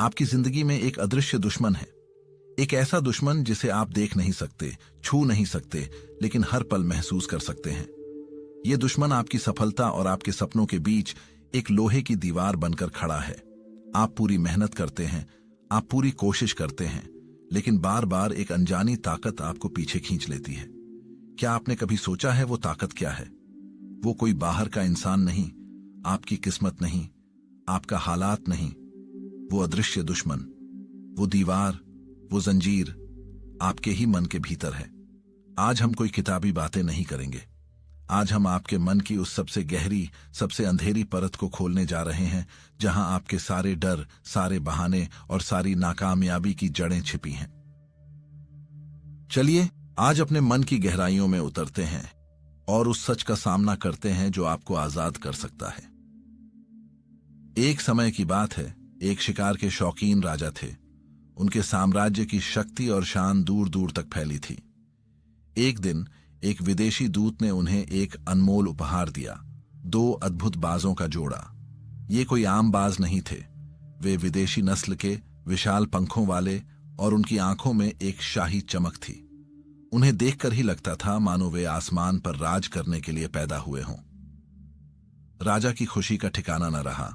आपकी जिंदगी में एक अदृश्य दुश्मन है। एक ऐसा दुश्मन जिसे आप देख नहीं सकते, छू नहीं सकते, लेकिन हर पल महसूस कर सकते हैं। ये दुश्मन आपकी सफलता और आपके सपनों के बीच एक लोहे की दीवार बनकर खड़ा है। आप पूरी मेहनत करते हैं, आप पूरी कोशिश करते हैं, लेकिन बार बार एक अनजानी ताकत आपको पीछे खींच लेती है। क्या आपने कभी सोचा है वो ताकत क्या है? वो कोई बाहर का इंसान नहीं, आपकी किस्मत नहीं, आपका हालात नहीं। वो अदृश्य दुश्मन, वो दीवार, वो जंजीर आपके ही मन के भीतर है। आज हम कोई किताबी बातें नहीं करेंगे। आज हम आपके मन की उस सबसे गहरी, सबसे अंधेरी परत को खोलने जा रहे हैं, जहां आपके सारे डर, सारे बहाने और सारी नाकामयाबी की जड़ें छिपी हैं। चलिए आज अपने मन की गहराइयों में उतरते हैं और उस सच का सामना करते हैं जो आपको आजाद कर सकता है। एक समय की बात है, एक शिकार के शौकीन राजा थे। उनके साम्राज्य की शक्ति और शान दूर दूर तक फैली थी। एक दिन एक विदेशी दूत ने उन्हें एक अनमोल उपहार दिया, 2 अद्भुत बाजों का जोड़ा। ये कोई आम बाज नहीं थे। वे विदेशी नस्ल के, विशाल पंखों वाले, और उनकी आंखों में एक शाही चमक थी। उन्हें देखकर ही लगता था मानो वे आसमान पर राज करने के लिए पैदा हुए हों। राजा की खुशी का ठिकाना न रहा।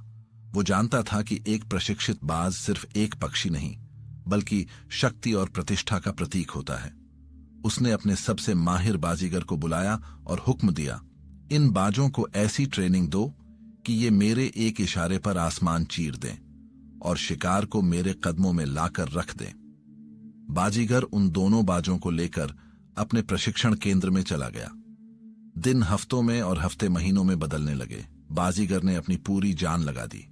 वो जानता था कि एक प्रशिक्षित बाज सिर्फ एक पक्षी नहीं, बल्कि शक्ति और प्रतिष्ठा का प्रतीक होता है। उसने अपने सबसे माहिर बाजीगर को बुलाया और हुक्म दिया, इन बाजों को ऐसी ट्रेनिंग दो कि ये मेरे एक इशारे पर आसमान चीर दें और शिकार को मेरे कदमों में लाकर रख दें। बाजीगर उन दोनों बाजों को लेकर अपने प्रशिक्षण केंद्र में चला गया। दिन हफ्तों में और हफ्ते महीनों में बदलने लगे। बाजीगर ने अपनी पूरी जान लगा दी।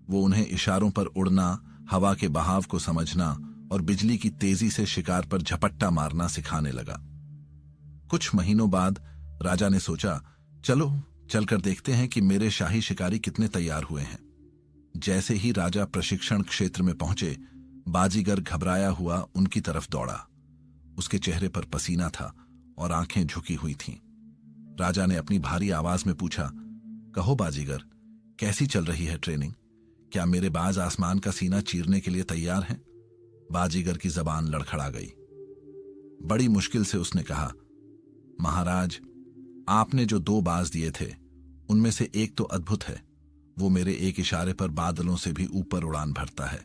वो उन्हें इशारों पर उड़ना, हवा के बहाव को समझना और बिजली की तेजी से शिकार पर झपट्टा मारना सिखाने लगा। कुछ महीनों बाद राजा ने सोचा, चलो चलकर देखते हैं कि मेरे शाही शिकारी कितने तैयार हुए हैं। जैसे ही राजा प्रशिक्षण क्षेत्र में पहुंचे, बाजीगर घबराया हुआ उनकी तरफ दौड़ा। उसके चेहरे पर पसीना था और आंखें झुकी हुई थीं। राजा ने अपनी भारी आवाज में पूछा, कहो बाजीगर, कैसी चल रही है ट्रेनिंग? क्या मेरे बाज आसमान का सीना चीरने के लिए तैयार हैं? बाजीगर की जबान लड़खड़ा गई। बड़ी मुश्किल से उसने कहा, महाराज, आपने जो 2 बाज दिए थे उनमें से एक तो अद्भुत है। वो मेरे एक इशारे पर बादलों से भी ऊपर उड़ान भरता है।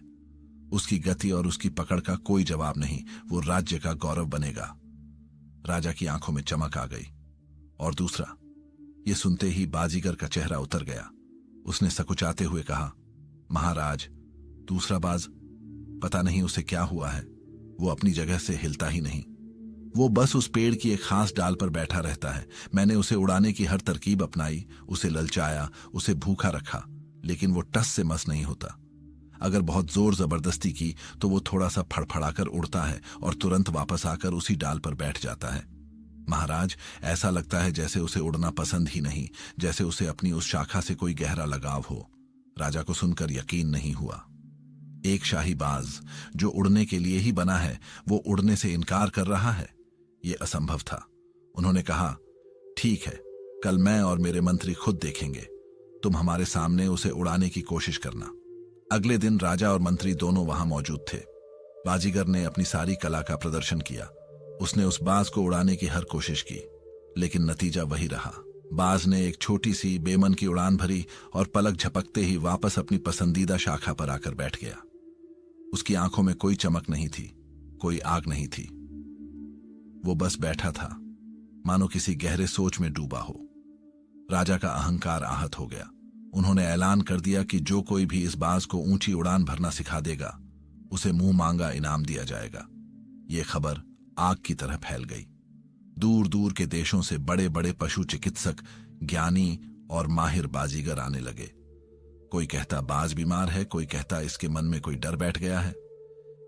उसकी गति और उसकी पकड़ का कोई जवाब नहीं। वो राज्य का गौरव बनेगा। राजा की आंखों में चमक आ गई। और दूसरा? ये सुनते ही बाजीगर का चेहरा उतर गया। उसने सकुचाते हुए कहा, महाराज, दूसरा बाज, पता नहीं उसे क्या हुआ है। वो अपनी जगह से हिलता ही नहीं। वो बस उस पेड़ की एक खास डाल पर बैठा रहता है। मैंने उसे उड़ाने की हर तरकीब अपनाई, उसे ललचाया, उसे भूखा रखा, लेकिन वो टस से मस नहीं होता। अगर बहुत जोर जबरदस्ती की तो वो थोड़ा सा फड़फड़ाकर उड़ता है और तुरंत वापस आकर उसी डाल पर बैठ जाता है। महाराज, ऐसा लगता है जैसे उसे उड़ना पसंद ही नहीं, जैसे उसे अपनी उस शाखा से कोई गहरा लगाव हो। राजा को सुनकर यकीन नहीं हुआ। एक शाही बाज जो उड़ने के लिए ही बना है, वो उड़ने से इनकार कर रहा है। ये असंभव था। उन्होंने कहा, ठीक है, कल मैं और मेरे मंत्री खुद देखेंगे। तुम हमारे सामने उसे उड़ाने की कोशिश करना। अगले दिन राजा और मंत्री दोनों वहां मौजूद थे। बाजीगर ने अपनी सारी कला का प्रदर्शन किया। उसने उस बाज को उड़ाने की हर कोशिश की, लेकिन नतीजा वही रहा। बाज ने एक छोटी सी बेमन की उड़ान भरी और पलक झपकते ही वापस अपनी पसंदीदा शाखा पर आकर बैठ गया। उसकी आंखों में कोई चमक नहीं थी, कोई आग नहीं थी। वो बस बैठा था, मानो किसी गहरे सोच में डूबा हो। राजा का अहंकार आहत हो गया। उन्होंने ऐलान कर दिया कि जो कोई भी इस बाज को ऊंची उड़ान भरना सिखा देगा, उसे मुंह मांगा इनाम दिया जाएगा। ये खबर आग की तरह फैल गई। दूर दूर के देशों से बड़े बड़े पशु चिकित्सक, ज्ञानी और माहिर बाजीगर आने लगे। कोई कहता बाज बीमार है, कोई कहता इसके मन में कोई डर बैठ गया है।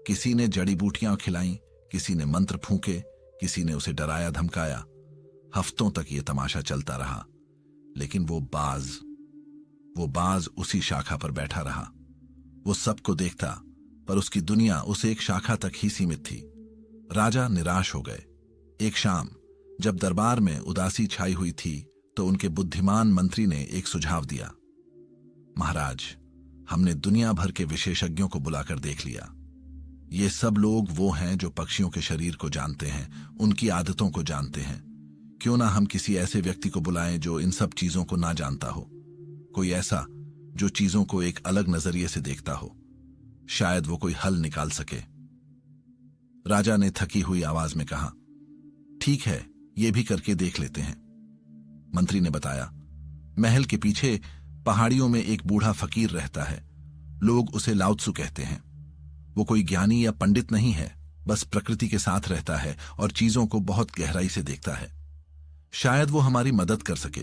किसी ने जड़ी बूटियां खिलाईं, किसी ने मंत्र फूंके, किसी ने उसे डराया धमकाया। हफ्तों तक ये तमाशा चलता रहा, लेकिन वो बाज उसी शाखा पर बैठा रहा। वो सबको देखता, पर उसकी दुनिया उस एक शाखा तक ही सीमित थी। राजा निराश हो गए। एक शाम जब दरबार में उदासी छाई हुई थी, तो उनके बुद्धिमान मंत्री ने एक सुझाव दिया। महाराज, हमने दुनिया भर के विशेषज्ञों को बुलाकर देख लिया। ये सब लोग वो हैं जो पक्षियों के शरीर को जानते हैं, उनकी आदतों को जानते हैं। क्यों ना हम किसी ऐसे व्यक्ति को बुलाएं जो इन सब चीजों को ना जानता हो, कोई ऐसा जो चीजों को एक अलग नजरिए से देखता हो। शायद वो कोई हल निकाल सके। राजा ने थकी हुई आवाज में कहा, ठीक है, ये भी करके देख लेते हैं। मंत्री ने बताया, महल के पीछे पहाड़ियों में एक बूढ़ा फकीर रहता है। लोग उसे लाओ त्सु कहते हैं। वो कोई ज्ञानी या पंडित नहीं है, बस प्रकृति के साथ रहता है और चीजों को बहुत गहराई से देखता है। शायद वो हमारी मदद कर सके।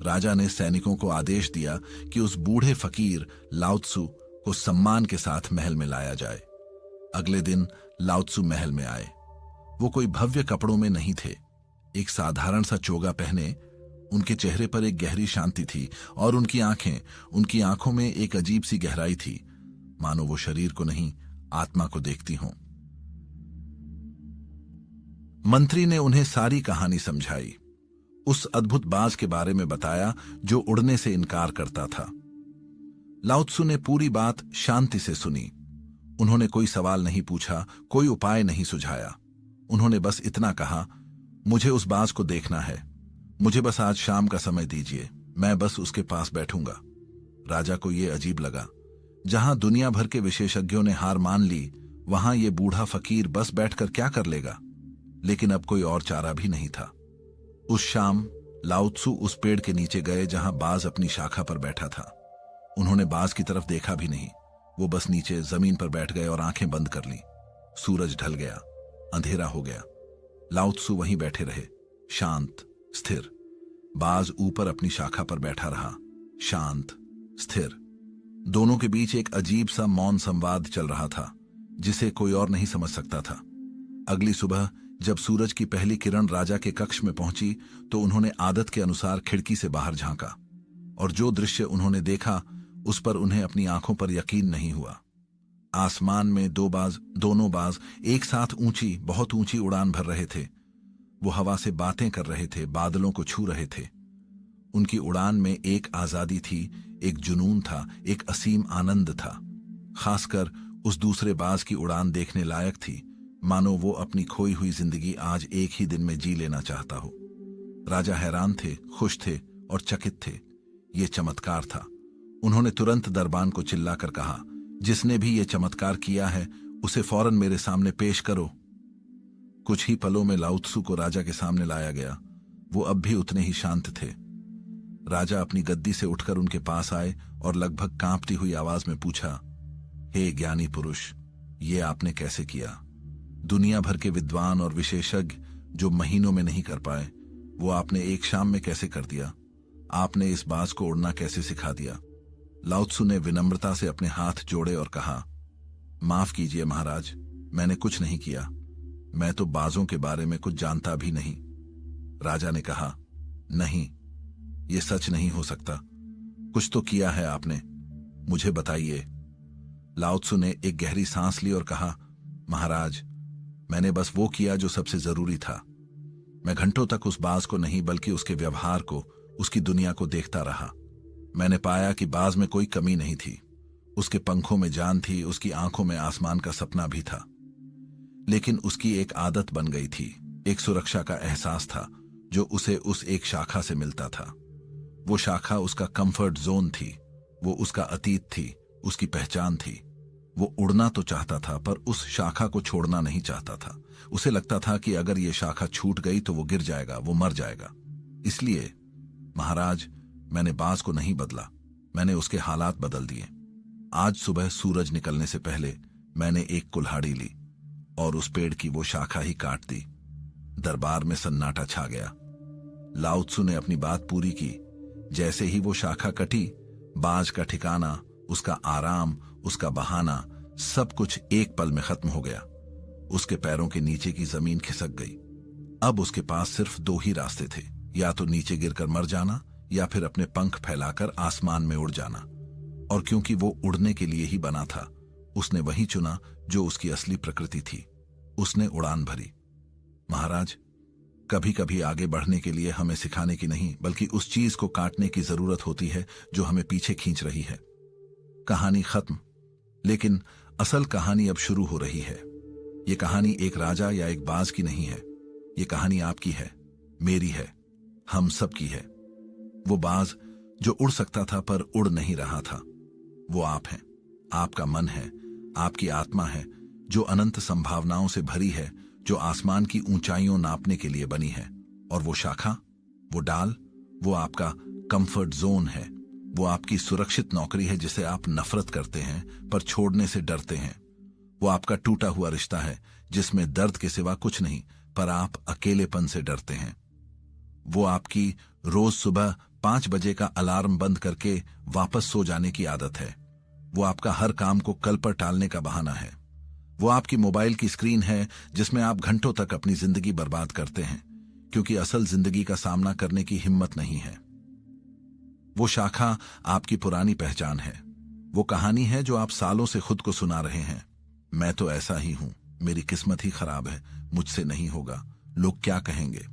राजा ने सैनिकों को आदेश दिया कि उस बूढ़े फकीर लाओ त्सु को सम्मान के साथ महल में लाया जाए। अगले दिन लाओ त्सु महल में आए। वो कोई भव्य कपड़ों में नहीं थे। एक साधारण सा चोगा पहने, उनके चेहरे पर एक गहरी शांति थी और उनकी आंखों में एक अजीब सी गहराई थी, मानो वो शरीर को नहीं, आत्मा को देखती हों। मंत्री ने उन्हें सारी कहानी समझाई, उस अद्भुत बाज के बारे में बताया जो उड़ने से इनकार करता था। लाओ त्सु ने पूरी बात शांति से सुनी। उन्होंने कोई सवाल नहीं पूछा, कोई उपाय नहीं सुझाया। उन्होंने बस इतना कहा, मुझे उस बाज को देखना है। मुझे बस आज शाम का समय दीजिए, मैं बस उसके पास बैठूंगा। राजा को यह अजीब लगा। जहां दुनिया भर के विशेषज्ञों ने हार मान ली, वहां ये बूढ़ा फकीर बस बैठकर क्या कर लेगा। लेकिन अब कोई और चारा भी नहीं था। उस शाम लाओ त्सु उस पेड़ के नीचे गए जहां बाज अपनी शाखा पर बैठा था। उन्होंने बाज की तरफ देखा भी नहीं। वो बस नीचे जमीन पर बैठ गए और आंखें बंद कर लीं। सूरज ढल गया, अंधेरा हो गया। लाओ त्सु वहीं बैठे रहे, शांत, स्थिर। बाज ऊपर अपनी शाखा पर बैठा रहा, शांत, स्थिर। दोनों के बीच एक अजीब सा मौन संवाद चल रहा था, जिसे कोई और नहीं समझ सकता था। अगली सुबह जब सूरज की पहली किरण राजा के कक्ष में पहुंची, तो उन्होंने आदत के अनुसार खिड़की से बाहर झांका, और जो दृश्य उन्होंने देखा उस पर उन्हें अपनी आंखों पर यकीन नहीं हुआ। आसमान में दोनों बाज एक साथ ऊंची, बहुत ऊंची उड़ान भर रहे थे। वो हवा से बातें कर रहे थे, बादलों को छू रहे थे। उनकी उड़ान में एक आजादी थी, एक जुनून था, एक असीम आनंद था। खासकर उस दूसरे बाज की उड़ान देखने लायक थी, मानो वो अपनी खोई हुई जिंदगी आज एक ही दिन में जी लेना चाहता हो। राजा हैरान थे, खुश थे और चकित थे। ये चमत्कार था। उन्होंने तुरंत दरबान को चिल्लाकर कहा, जिसने भी ये चमत्कार किया है उसे फौरन मेरे सामने पेश करो। कुछ ही पलों में लाओ त्सु को राजा के सामने लाया गया। वो अब भी उतने ही शांत थे। राजा अपनी गद्दी से उठकर उनके पास आए और लगभग कांपती हुई आवाज में पूछा, हे ज्ञानी पुरुष, ये आपने कैसे किया? दुनिया भर के विद्वान और विशेषज्ञ जो महीनों में नहीं कर पाए, वो आपने एक शाम में कैसे कर दिया? आपने इस बाज को उड़ना कैसे सिखा दिया? लाओ त्सु ने विनम्रता से अपने हाथ जोड़े और कहा, माफ कीजिए महाराज, मैंने कुछ नहीं किया। मैं तो बाजों के बारे में कुछ जानता भी नहीं। राजा ने कहा, नहीं, ये सच नहीं हो सकता। कुछ तो किया है आपने, मुझे बताइए। लाओ त्सु ने एक गहरी सांस ली और कहा, महाराज, मैंने बस वो किया जो सबसे जरूरी था। मैं घंटों तक उस बाज को नहीं बल्कि उसके व्यवहार को, उसकी दुनिया को देखता रहा। मैंने पाया कि बाज में कोई कमी नहीं थी। उसके पंखों में जान थी, उसकी आंखों में आसमान का सपना भी था। लेकिन उसकी एक आदत बन गई थी, एक सुरक्षा का एहसास था जो उसे उस एक शाखा से मिलता था। वो शाखा उसका कंफर्ट जोन थी, वो उसका अतीत थी, उसकी पहचान थी। वो उड़ना तो चाहता था पर उस शाखा को छोड़ना नहीं चाहता था। उसे लगता था कि अगर ये शाखा छूट गई तो वो गिर जाएगा, वो मर जाएगा। इसलिए महाराज, मैंने बाज को नहीं बदला, मैंने उसके हालात बदल दिए। आज सुबह सूरज निकलने से पहले मैंने एक कुल्हाड़ी ली और उस पेड़ की वो शाखा ही काट दी। दरबार में सन्नाटा छा गया। लाओ त्सु ने अपनी बात पूरी की। जैसे ही वो शाखा कटी, बाज का ठिकाना, उसका आराम, उसका बहाना, सब कुछ एक पल में खत्म हो गया। उसके पैरों के नीचे की जमीन खिसक गई। अब उसके पास सिर्फ दो ही रास्ते थे, या तो नीचे गिरकर मर जाना या फिर अपने पंख फैलाकर आसमान में उड़ जाना। और क्योंकि वो उड़ने के लिए ही बना था, उसने वही चुना जो उसकी असली प्रकृति थी। उसने उड़ान भरी। महाराज, कभी कभी आगे बढ़ने के लिए हमें सिखाने की नहीं बल्कि उस चीज को काटने की जरूरत होती है जो हमें पीछे खींच रही है। कहानी खत्म। लेकिन असल कहानी अब शुरू हो रही है। ये कहानी एक राजा या एक बाज की नहीं है। ये कहानी आपकी है, मेरी है, हम सब की है। वो बाज जो उड़ सकता था पर उड़ नहीं रहा था, वो आप हैं। आपका मन है, आपकी आत्मा है, जो अनंत संभावनाओं से भरी है, जो आसमान की ऊंचाइयों नापने के लिए बनी है। और वो शाखा, वो डाल, वो आपका कंफर्ट जोन है। वो आपकी सुरक्षित नौकरी है जिसे आप नफरत करते हैं पर छोड़ने से डरते हैं। वो आपका टूटा हुआ रिश्ता है जिसमें दर्द के सिवा कुछ नहीं, पर आप अकेलेपन से डरते हैं। वो आपकी रोज सुबह 5 बजे का अलार्म बंद करके वापस सो जाने की आदत है। वो आपका हर काम को कल पर टालने का बहाना है। वो आपकी मोबाइल की स्क्रीन है जिसमें आप घंटों तक अपनी जिंदगी बर्बाद करते हैं क्योंकि असल जिंदगी का सामना करने की हिम्मत नहीं है। वो शाखा आपकी पुरानी पहचान है। वो कहानी है जो आप सालों से खुद को सुना रहे हैं। मैं तो ऐसा ही हूं, मेरी किस्मत ही खराब है, मुझसे नहीं होगा, लोग क्या कहेंगे।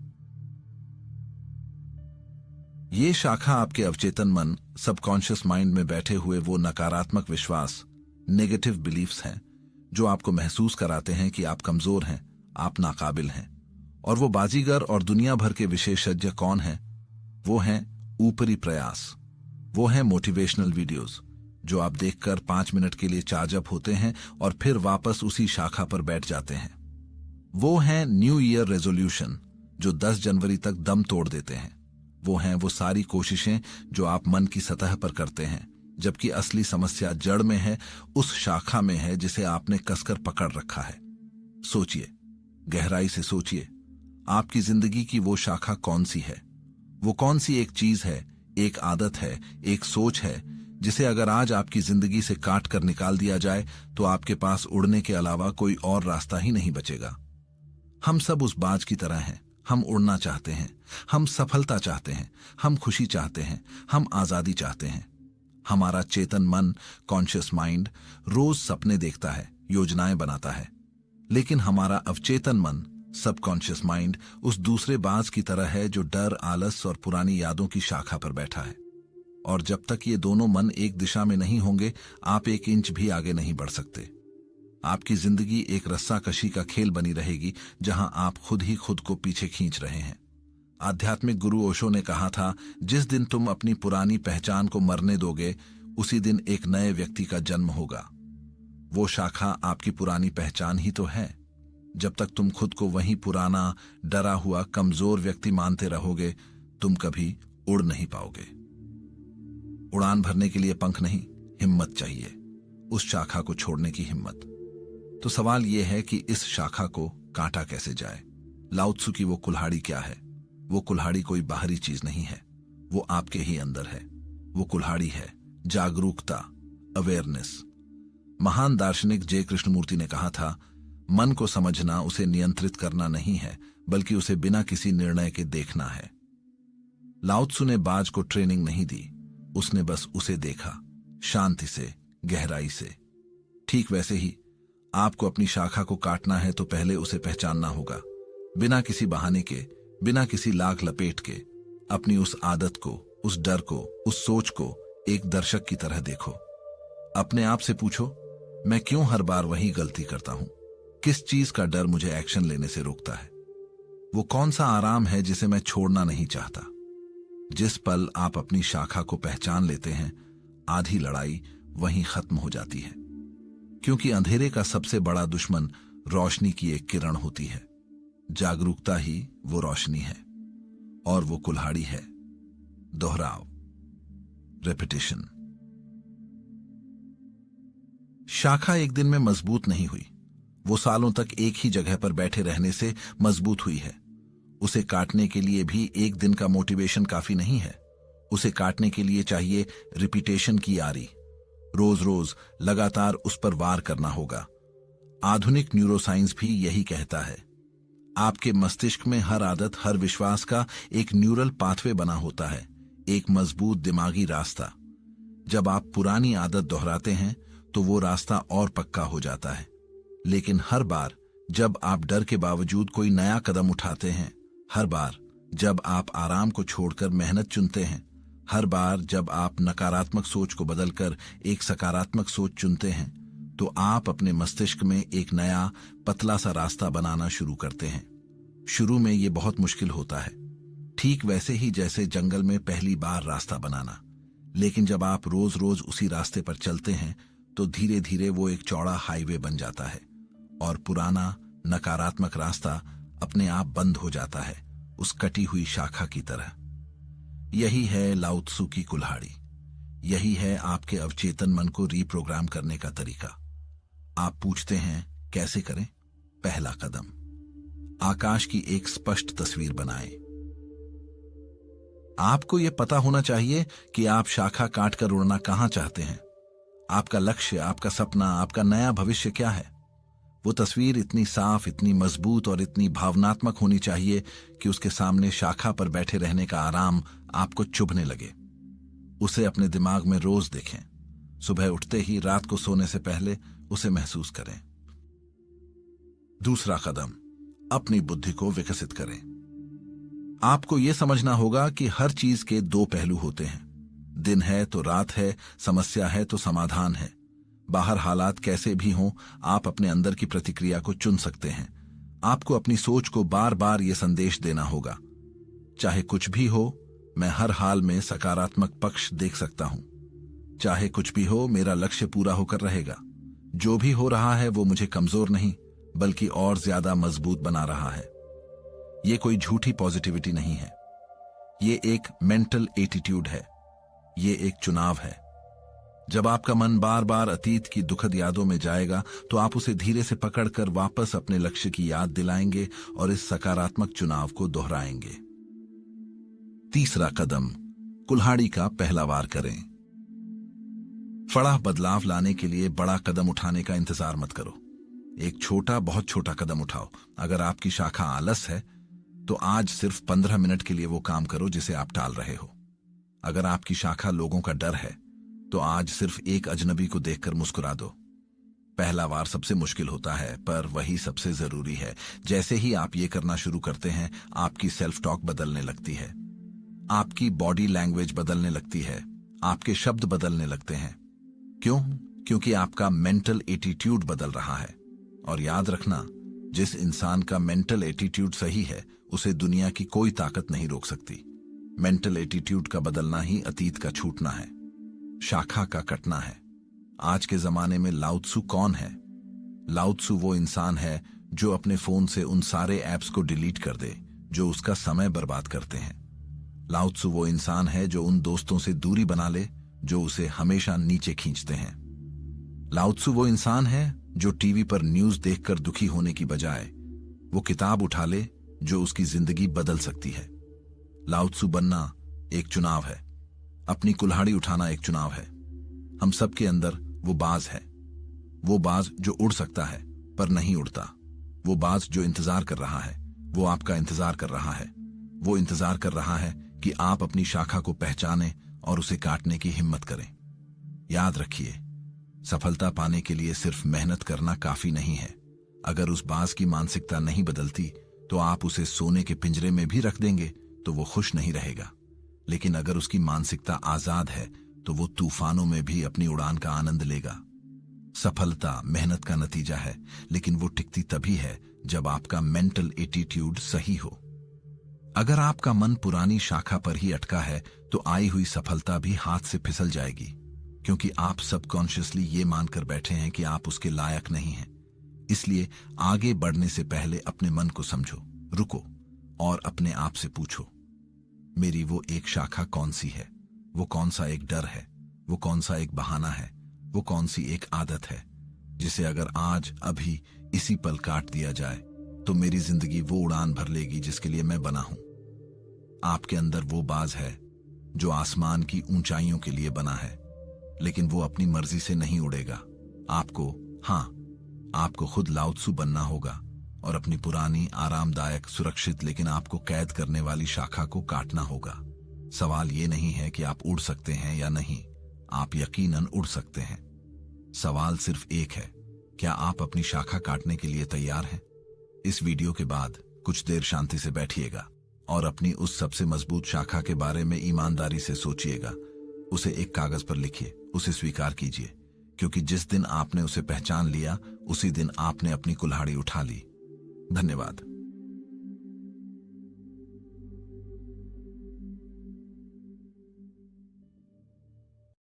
ये शाखा आपके अवचेतन मन, सबकॉन्शियस माइंड में बैठे हुए वो नकारात्मक विश्वास, नेगेटिव बिलीफ्स हैं जो आपको महसूस कराते हैं कि आप कमजोर हैं, आप नाकाबिल हैं। और वो बाजीगर और दुनिया भर के विशेषज्ञ कौन हैं? वो हैं ऊपरी प्रयास। वो हैं मोटिवेशनल वीडियोस जो आप देखकर 5 मिनट के लिए चार्ज अप होते हैं और फिर वापस उसी शाखा पर बैठ जाते हैं। वो हैं न्यू ईयर रेजोल्यूशन जो 10 जनवरी तक दम तोड़ देते हैं। वो हैं वो सारी कोशिशें जो आप मन की सतह पर करते हैं, जबकि असली समस्या जड़ में है, उस शाखा में है जिसे आपने कसकर पकड़ रखा है। सोचिए, गहराई से सोचिए, आपकी जिंदगी की वो शाखा कौन सी है? वो कौन सी एक चीज है, एक आदत है, एक सोच है जिसे अगर आज आपकी जिंदगी से काट कर निकाल दिया जाए तो आपके पास उड़ने के अलावा कोई और रास्ता ही नहीं बचेगा। हम सब उस बाज की तरह हैं। हम उड़ना चाहते हैं, हम सफलता चाहते हैं, हम खुशी चाहते हैं, हम आजादी चाहते हैं। हमारा चेतन मन, कॉन्शियस माइंड रोज सपने देखता है, योजनाएं बनाता है, लेकिन हमारा अवचेतन मन, सबकॉन्शियस माइंड उस दूसरे बाज की तरह है जो डर, आलस और पुरानी यादों की शाखा पर बैठा है। और जब तक ये दोनों मन एक दिशा में नहीं होंगे, आप 1 इंच भी आगे नहीं बढ़ सकते। आपकी जिंदगी एक रस्साकशी का खेल बनी रहेगी जहां आप खुद ही खुद को पीछे खींच रहे हैं। आध्यात्मिक गुरु ओशो ने कहा था, जिस दिन तुम अपनी पुरानी पहचान को मरने दोगे, उसी दिन एक नए व्यक्ति का जन्म होगा। वो शाखा आपकी पुरानी पहचान ही तो है। जब तक तुम खुद को वही पुराना, डरा हुआ, कमजोर व्यक्ति मानते रहोगे, तुम कभी उड़ नहीं पाओगे। उड़ान भरने के लिए पंख नहीं, हिम्मत चाहिए, उस शाखा को छोड़ने की हिम्मत। तो सवाल यह है कि इस शाखा को काटा कैसे जाए। लाओ त्सु की वो कुल्हाड़ी क्या है? वो कुल्हाड़ी कोई बाहरी चीज नहीं है, वो आपके ही अंदर है। वो कुल्हाड़ी है जागरूकता, अवेयरनेस। महान दार्शनिक जे कृष्णमूर्ति ने कहा था, मन को समझना उसे नियंत्रित करना नहीं है, बल्कि उसे बिना किसी निर्णय के देखना है। लाओ त्सु ने बाज को ट्रेनिंग नहीं दी, उसने बस उसे देखा, शांति से, गहराई से। ठीक वैसे ही आपको अपनी शाखा को काटना है तो पहले उसे पहचानना होगा। बिना किसी बहाने के, बिना किसी लाग लपेट के अपनी उस आदत को, उस डर को, उस सोच को एक दर्शक की तरह देखो। अपने आप से पूछो, मैं क्यों हर बार वही गलती करता हूं? किस चीज का डर मुझे एक्शन लेने से रोकता है? वो कौन सा आराम है जिसे मैं छोड़ना नहीं चाहता? जिस पल आप अपनी शाखा को पहचान लेते हैं, आधी लड़ाई वहीं खत्म हो जाती है। क्योंकि अंधेरे का सबसे बड़ा दुश्मन रोशनी की एक किरण होती है। जागरूकता ही वो रोशनी है, और वो कुल्हाड़ी है दोहराव, रेपिटेशन। शाखा एक दिन में मजबूत नहीं हुई, वो सालों तक एक ही जगह पर बैठे रहने से मजबूत हुई है। उसे काटने के लिए भी एक दिन का मोटिवेशन काफी नहीं है। उसे काटने के लिए चाहिए रिपीटेशन की यारी। रोज रोज लगातार उस पर वार करना होगा। आधुनिक न्यूरोसाइंस भी यही कहता है। आपके मस्तिष्क में हर आदत, हर विश्वास का एक न्यूरल पाथवे बना होता है, एक मजबूत दिमागी रास्ता। जब आप पुरानी आदत दोहराते हैं तो वो रास्ता और पक्का हो जाता है। लेकिन हर बार जब आप डर के बावजूद कोई नया कदम उठाते हैं, हर बार जब आप आराम को छोड़कर मेहनत चुनते हैं, हर बार जब आप नकारात्मक सोच को बदलकर एक सकारात्मक सोच चुनते हैं तो आप अपने मस्तिष्क में एक नया पतला सा रास्ता बनाना शुरू करते हैं। शुरू में ये बहुत मुश्किल होता है, ठीक वैसे ही जैसे जंगल में पहली बार रास्ता बनाना। लेकिन जब आप रोज रोज उसी रास्ते पर चलते हैं तो धीरे धीरे वो एक चौड़ा हाईवे बन जाता है और पुराना नकारात्मक रास्ता अपने आप बंद हो जाता है, उस कटी हुई शाखा की तरह। यही है लाओ त्सु की कुल्हाड़ी। यही है आपके अवचेतन मन को रीप्रोग्राम करने का तरीका। आप पूछते हैं कैसे करें? पहला कदम, आकाश की एक स्पष्ट तस्वीर बनाएं। आपको यह पता होना चाहिए कि आप शाखा काटकर उड़ना कहां चाहते हैं। आपका लक्ष्य, आपका सपना, आपका नया भविष्य क्या है। वो तस्वीर इतनी साफ, इतनी मजबूत और इतनी भावनात्मक होनी चाहिए कि उसके सामने शाखा पर बैठे रहने का आराम आपको चुभने लगे। उसे अपने दिमाग में रोज देखें। सुबह उठते ही, रात को सोने से पहले उसे महसूस करें। दूसरा कदम, अपनी बुद्धि को विकसित करें। आपको यह समझना होगा कि हर चीज के दो पहलू होते हैं। दिन है तो रात है, समस्या है तो समाधान है। बाहर हालात कैसे भी हों, आप अपने अंदर की प्रतिक्रिया को चुन सकते हैं। आपको अपनी सोच को बार बार यह संदेश देना होगा, चाहे कुछ भी हो, मैं हर हाल में सकारात्मक पक्ष देख सकता हूं। चाहे कुछ भी हो, मेरा लक्ष्य पूरा होकर रहेगा। जो भी हो रहा है वो मुझे कमजोर नहीं बल्कि और ज्यादा मजबूत बना रहा है। ये कोई झूठी पॉजिटिविटी नहीं है, ये एक मेंटल एटीट्यूड है, ये एक चुनाव है। जब आपका मन बार बार अतीत की दुखद यादों में जाएगा तो आप उसे धीरे से पकड़कर वापस अपने लक्ष्य की याद दिलाएंगे और इस सकारात्मक चुनाव को दोहराएंगे। तीसरा कदम, कुल्हाड़ी का पहला वार करें। बड़ा बदलाव लाने के लिए बड़ा कदम उठाने का इंतजार मत करो। एक छोटा, बहुत छोटा कदम उठाओ। अगर आपकी शाखा आलस है तो आज सिर्फ 15 मिनट के लिए वो काम करो जिसे आप टाल रहे हो। अगर आपकी शाखा लोगों का डर है तो आज सिर्फ एक अजनबी को देखकर मुस्कुरा दो। पहला वार सबसे मुश्किल होता है पर वही सबसे जरूरी है। जैसे ही आप ये करना शुरू करते हैं, आपकी सेल्फ टॉक बदलने लगती है, आपकी बॉडी लैंग्वेज बदलने लगती है, आपके शब्द बदलने लगते हैं। क्यों? क्योंकि आपका मेंटल एटीट्यूड बदल रहा है। और याद रखना, जिस इंसान का मेंटल एटीट्यूड सही है उसे दुनिया की कोई ताकत नहीं रोक सकती। मेंटल एटीट्यूड का बदलना ही अतीत का छूटना है, शाखा का कटना है। आज के जमाने में लाओ त्सु कौन है? लाओ त्सु वो इंसान है जो अपने फोन से उन सारे ऐप्स को डिलीट कर दे जो उसका समय बर्बाद करते हैं। लाओ त्सु वो इंसान है जो उन दोस्तों से दूरी बना ले जो उसे हमेशा नीचे खींचते हैं। लाओ त्सु वो इंसान है जो टीवी पर न्यूज देखकर दुखी होने की बजाय वो किताब उठा ले जो उसकी जिंदगी बदल सकती है। लाओ त्सु बनना एक चुनाव है, अपनी कुल्हाड़ी उठाना एक चुनाव है। हम सबके अंदर वो बाज है, वो बाज जो उड़ सकता है पर नहीं उड़ता, वो बाज जो इंतजार कर रहा है, वो आपका इंतजार कर रहा है। वो इंतजार कर रहा है कि आप अपनी शाखा को पहचानें और उसे काटने की हिम्मत करें। याद रखिए, सफलता पाने के लिए सिर्फ मेहनत करना काफी नहीं है। अगर उस बाज की मानसिकता नहीं बदलती तो आप उसे सोने के पिंजरे में भी रख देंगे तो वो खुश नहीं रहेगा। लेकिन अगर उसकी मानसिकता आजाद है तो वो तूफानों में भी अपनी उड़ान का आनंद लेगा। सफलता मेहनत का नतीजा है, लेकिन वो टिकती तभी है जब आपका मेंटल एटीट्यूड सही हो। अगर आपका मन पुरानी शाखा पर ही अटका है तो आई हुई सफलता भी हाथ से फिसल जाएगी, क्योंकि आप सबकॉन्शियसली ये मानकर बैठे हैं कि आप उसके लायक नहीं हैं। इसलिए आगे बढ़ने से पहले अपने मन को समझो, रुको और अपने आप से पूछो, मेरी वो एक शाखा कौन सी है? वो कौन सा एक डर है? वो कौन सा एक बहाना है? वो कौन सी एक आदत है जिसे अगर आज अभी इसी पल काट दिया जाए तो मेरी जिंदगी वो उड़ान भर लेगी जिसके लिए मैं बना हूं। आपके अंदर वो बाज है जो आसमान की ऊंचाइयों के लिए बना है, लेकिन वो अपनी मर्जी से नहीं उड़ेगा। आपको खुद लाओ त्सु बनना होगा और अपनी पुरानी, आरामदायक, सुरक्षित लेकिन आपको कैद करने वाली शाखा को काटना होगा। सवाल ये नहीं है कि आप उड़ सकते हैं या नहीं, आप यकीनन उड़ सकते हैं। सवाल सिर्फ एक है, क्या आप अपनी शाखा काटने के लिए तैयार हैं? इस वीडियो के बाद कुछ देर शांति से बैठिएगा और अपनी उस सबसे मजबूत शाखा के बारे में ईमानदारी से सोचिएगा। उसे एक कागज पर लिखिए, उसे स्वीकार कीजिए, क्योंकि जिस दिन आपने उसे पहचान लिया उसी दिन आपने अपनी कुल्हाड़ी उठा ली। धन्यवाद।